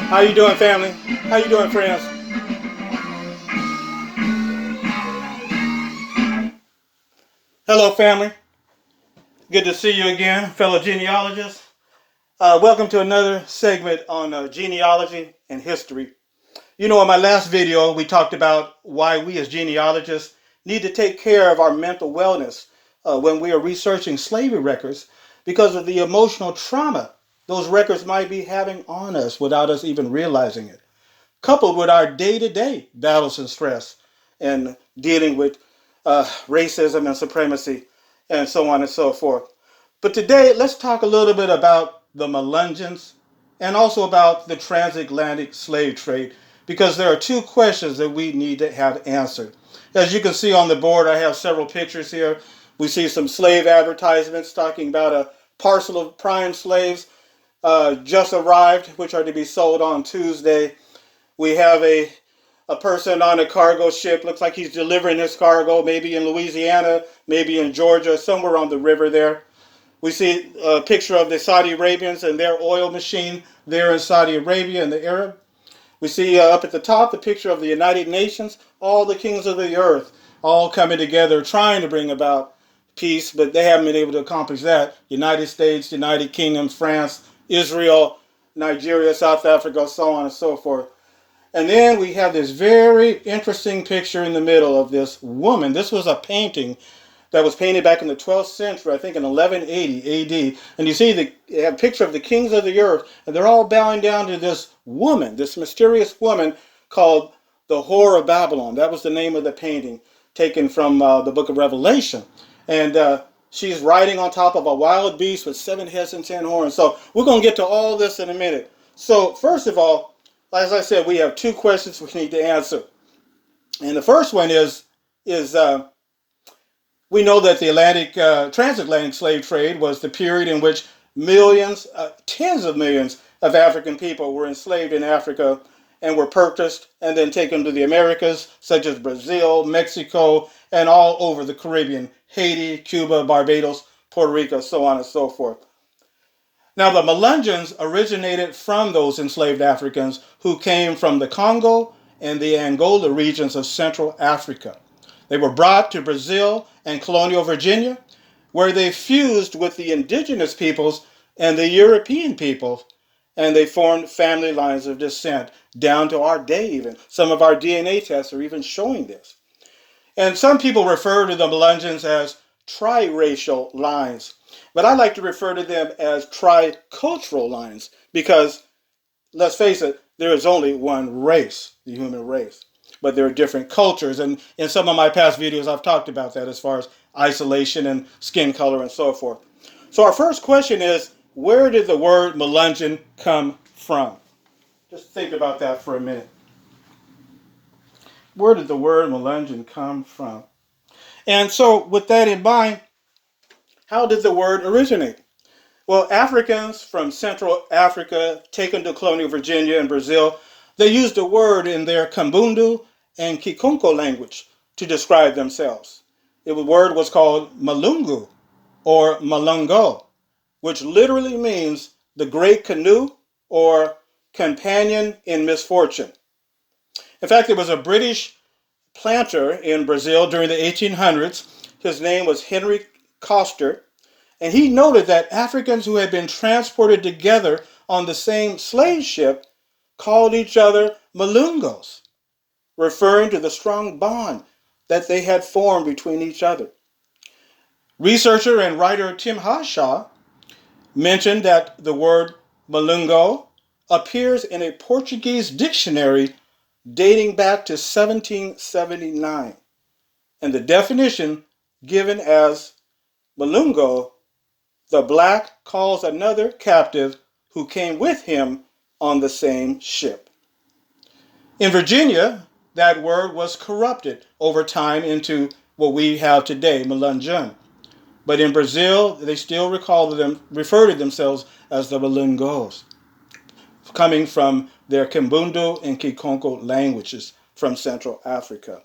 How you doing, family? How you doing, friends? Hello, family. Good to see you again, fellow genealogists. Welcome to another segment on genealogy and history. You know, in my last video, we talked about why we as genealogists need to take care of our mental wellness when we are researching slavery records because of the emotional trauma those records might be having on us without us even realizing it, coupled with our day-to-day battles and stress and dealing with racism and supremacy and so on and so forth. But today, let's talk a little bit about the Melungeons and also about the transatlantic slave trade because there are two questions that we need to have answered. As you can see on the board, I have several pictures here. We see some slave advertisements talking about a parcel of prime slaves just arrived, which are to be sold on Tuesday. We have a person on a cargo ship. Looks like he's delivering his cargo, maybe in Louisiana, maybe in Georgia, somewhere on the river there. We see a picture of the Saudi Arabians and their oil machine there in Saudi Arabia and the Arab. We see up at the top the picture of the United Nations, all the kings of the earth, all coming together trying to bring about peace, but they haven't been able to accomplish that. United States, United Kingdom, France, Israel, Nigeria, South Africa, so on and so forth. And then we have this very interesting picture in the middle of this woman. This was a painting that was painted back in the 12th century, I think in 1180 AD. And you see a picture of the kings of the earth, and they're all bowing down to this woman, this mysterious woman called the Whore of Babylon. That was the name of the painting, taken from the book of Revelation. And she's riding on top of a wild beast with 7 heads and 10 horns. So we're going to get to all this in a minute. So first of all, as I said, we have two questions we need to answer. And the first one is we know that the transatlantic slave trade was the period in which millions, tens of millions of African people were enslaved in Africa and were purchased and then taken to the Americas, such as Brazil, Mexico, and all over the Caribbean, Haiti, Cuba, Barbados, Puerto Rico, so on and so forth. Now, the Melungeons originated from those enslaved Africans who came from the Congo and the Angola regions of Central Africa. They were brought to Brazil and colonial Virginia, where they fused with the indigenous peoples and the European peoples, and they formed family lines of descent down to our day even. Some of our DNA tests are even showing this. And some people refer to the Melungeons as triracial lines, but I like to refer to them as tricultural lines because, let's face it, there is only one race, the human race. But there are different cultures, and in some of my past videos I've talked about that as far as isolation and skin color and so forth. So our first question is, where did the word Melungeon come from? Just think about that for a minute. Where did the word Melungeon come from? And so with that in mind, how did the word originate? Well, Africans from Central Africa taken to colonial Virginia and Brazil, they used a word in their Kimbundu and Kikonko language to describe themselves. The word was called Malungu or Malungo, which literally means the great canoe or companion in misfortune. In fact, there was a British planter in Brazil during the 1800s. His name was Henry Coster, and he noted that Africans who had been transported together on the same slave ship called each other Malungos, referring to the strong bond that they had formed between each other. Researcher and writer Tim Harshaw mentioned that the word Malungo appears in a Portuguese dictionary dating back to 1779, and the definition given as Malungo, the black calls another captive who came with him on the same ship. In Virginia, that word was corrupted over time into what we have today, Melungeon. But in Brazil, they still refer to themselves as the Malungos, coming from their Kimbundu and Kikonko languages from Central Africa.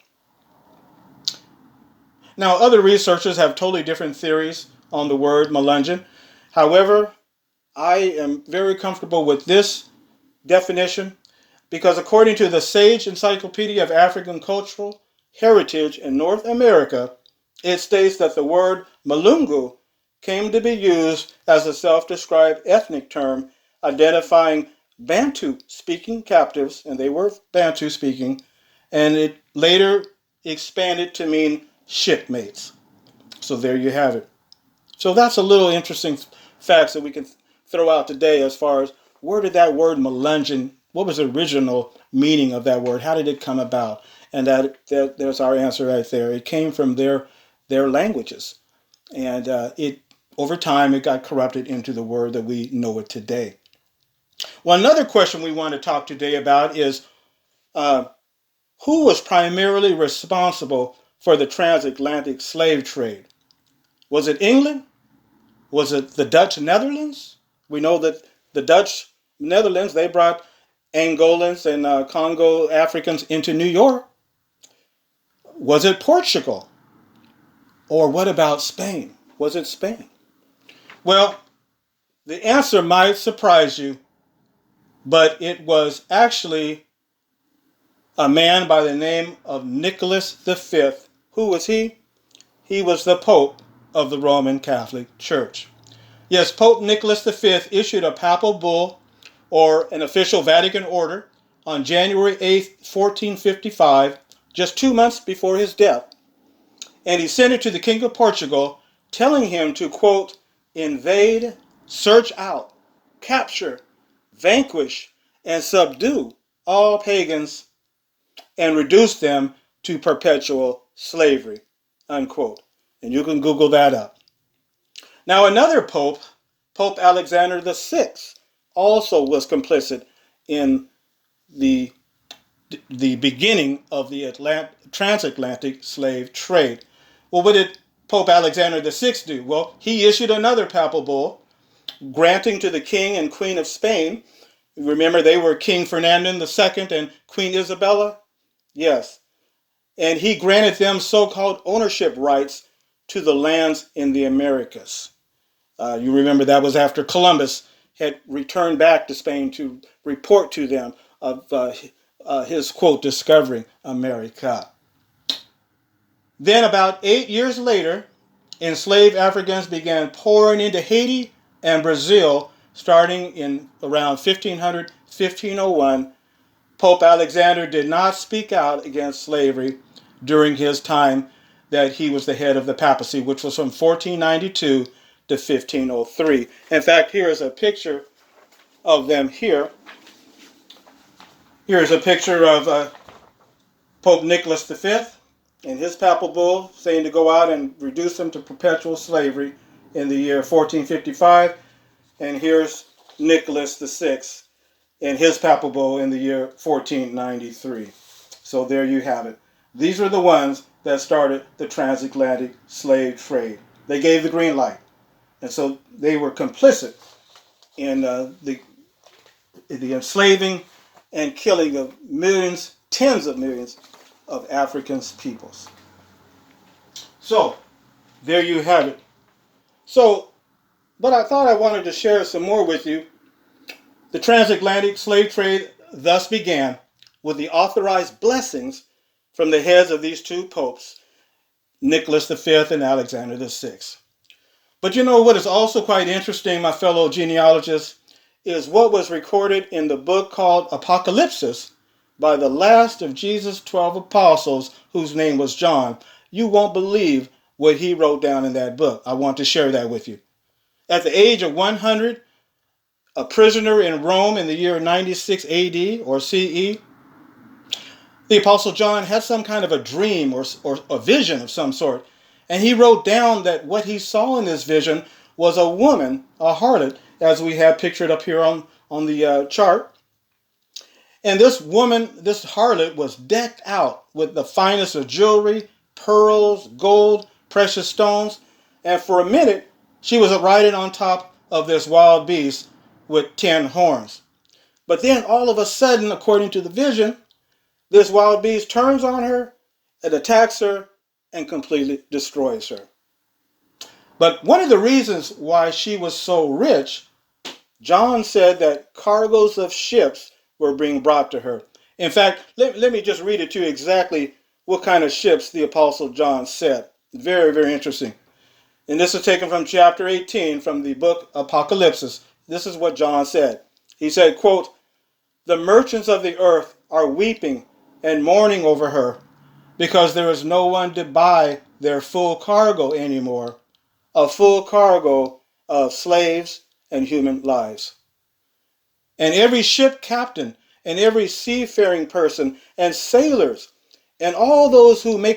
Now, other researchers have totally different theories on the word Melungeon. However, I am very comfortable with this definition because according to the Sage Encyclopedia of African Cultural Heritage in North America, it states that the word Melungu came to be used as a self-described ethnic term identifying Bantu-speaking captives, and they were Bantu-speaking, and it later expanded to mean shipmates. So there you have it. So that's a little interesting facts that we can throw out today as far as where did that word Melungeon, what was the original meaning of that word? How did it come about? And there's our answer right there. It came from their languages. And it over time, it got corrupted into the word that we know it today. Well, another question we want to talk today about is who was primarily responsible for the transatlantic slave trade? Was it England? Was it the Dutch Netherlands? We know that the Dutch Netherlands, they brought Angolans and Congo Africans into New York. Was it Portugal? Or what about Spain? Was it Spain? Well, the answer might surprise you, but it was actually a man by the name of Nicholas V. Who was he? He was the Pope of the Roman Catholic Church. Yes, Pope Nicholas V issued a papal bull, or an official Vatican order, on January 8, 1455, just 2 months before his death. And he sent it to the King of Portugal, telling him to, quote, invade, search out, capture, vanquish, and subdue all pagans and reduce them to perpetual slavery, unquote. And you can Google that up. Now another pope, Pope Alexander VI, also was complicit in the beginning of the transatlantic slave trade. Well, what did Pope Alexander VI do? Well, he issued another papal bull granting to the King and Queen of Spain, remember they were King Ferdinand II and Queen Isabella? Yes. And he granted them so-called ownership rights to the lands in the Americas. You remember that was after Columbus had returned back to Spain to report to them of his, quote, discovering America. Then about 8 years later, enslaved Africans began pouring into Haiti and Brazil starting in around 1500, 1501. Pope Alexander did not speak out against slavery during his time that he was the head of the papacy, which was from 1492 to 1503. In fact, here is a picture of them here. Here is a picture of Pope Nicholas V and his papal bull saying to go out and reduce them to perpetual slavery in the year 1455. And here's Nicholas VI and his papal bull in the year 1493. So there you have it. These are the ones that started the transatlantic slave trade. They gave the green light. And so they were complicit in the enslaving and killing of millions, tens of millions of African peoples. So, there you have it. So, but I thought I wanted to share some more with you. The transatlantic slave trade thus began with the authorized blessings from the heads of these two popes, Nicholas V and Alexander VI. But you know what is also quite interesting, my fellow genealogists, is what was recorded in the book called Apocalypse by the last of Jesus' 12 apostles, whose name was John. You won't believe what he wrote down in that book. I want to share that with you. At the age of 100, a prisoner in Rome in the year 96 AD or CE, the Apostle John had some kind of a dream or a vision of some sort. And he wrote down that what he saw in this vision was a woman, a harlot, as we have pictured up here on the chart. And this woman, this harlot, was decked out with the finest of jewelry, pearls, gold, precious stones. And for a minute, she was riding on top of this wild beast with 10 horns. But then all of a sudden, according to the vision, this wild beast turns on her and attacks her and completely destroys her. But one of the reasons why she was so rich, John said that cargoes of ships were being brought to her. In fact, let me just read it to you exactly what kind of ships the Apostle John said. Very, very interesting. And this is taken from chapter 18 from the book Apocalypse. This is what John said. He said, quote, "The merchants of the earth are weeping and mourning over her because there is no one to buy their full cargo anymore, a full cargo of slaves and human lives. And every ship captain and every seafaring person and sailors and all those who make